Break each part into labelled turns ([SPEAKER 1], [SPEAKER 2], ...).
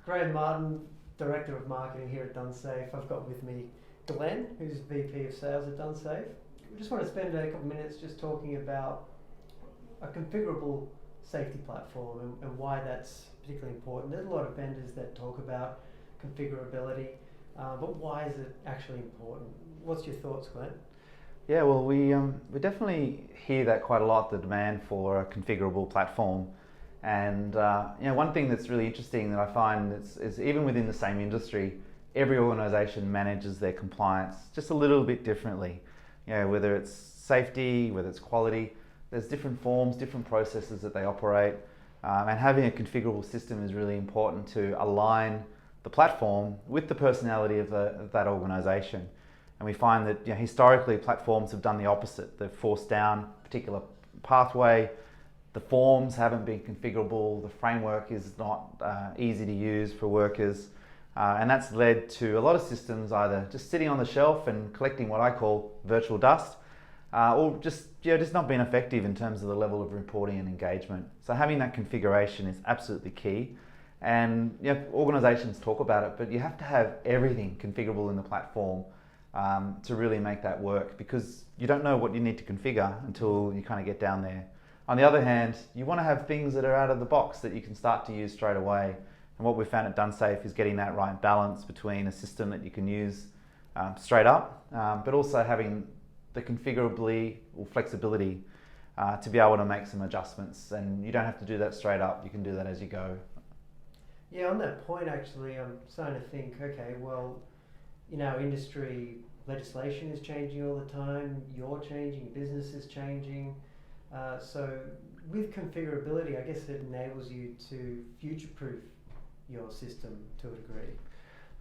[SPEAKER 1] Graham Martin, Director of Marketing here at Donesafe. I've got with me Glenn, who's VP of Sales at Donesafe. We just want to spend a couple of minutes just talking about a configurable safety platform and why that's particularly important. There's a lot of vendors that talk about configurability, but why is it actually important? What's your thoughts, Glenn?
[SPEAKER 2] Yeah, well, we definitely hear that quite a lot, the demand for a configurable platform. And one thing that's really interesting that I find is even within the same industry, every organisation manages their compliance just a little bit differently. Whether it's safety, whether it's quality, there's different forms, different processes that they operate. And having a configurable system is really important to align the platform with the personality of that organisation. And we find that historically platforms have done the opposite. They've forced down a particular pathway. The forms haven't been configurable. The framework is not easy to use for workers. And that's led to a lot of systems either just sitting on the shelf and collecting what I call virtual dust, or just not being effective in terms of the level of reporting and engagement. So having that configuration is absolutely key. And organisations talk about it, but you have to have everything configurable in the platform to really make that work, because you don't know what you need to configure until you kind of get down there. On the other hand, you want to have things that are out of the box that you can start to use straight away. And what we've found at Donesafe is getting that right balance between a system that you can use straight up, but also having the configurability or flexibility to be able to make some adjustments. And you don't have to do that straight up, you can do that as you go.
[SPEAKER 1] Yeah, on that point actually, I'm starting to think, okay, well, in our industry, legislation is changing all the time, you're changing, business is changing. So with configurability, I guess it enables you to future-proof your system to a degree.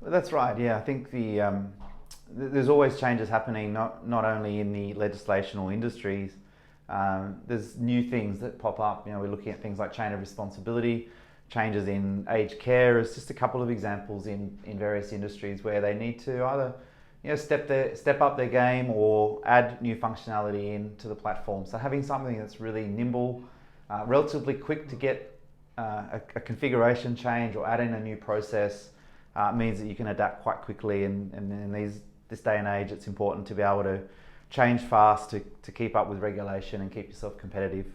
[SPEAKER 2] Well, that's right, yeah. I think there's always changes happening, not only in the legislation or industries. There's new things that pop up. We're looking at things like chain of responsibility, changes in aged care is just a couple of examples in various industries where they need to either step up their game or add new functionality into the platform. So having something that's really nimble, relatively quick to get a configuration change or add in a new process means that you can adapt quite quickly. And in this day and age, it's important to be able to change fast to keep up with regulation and keep yourself competitive.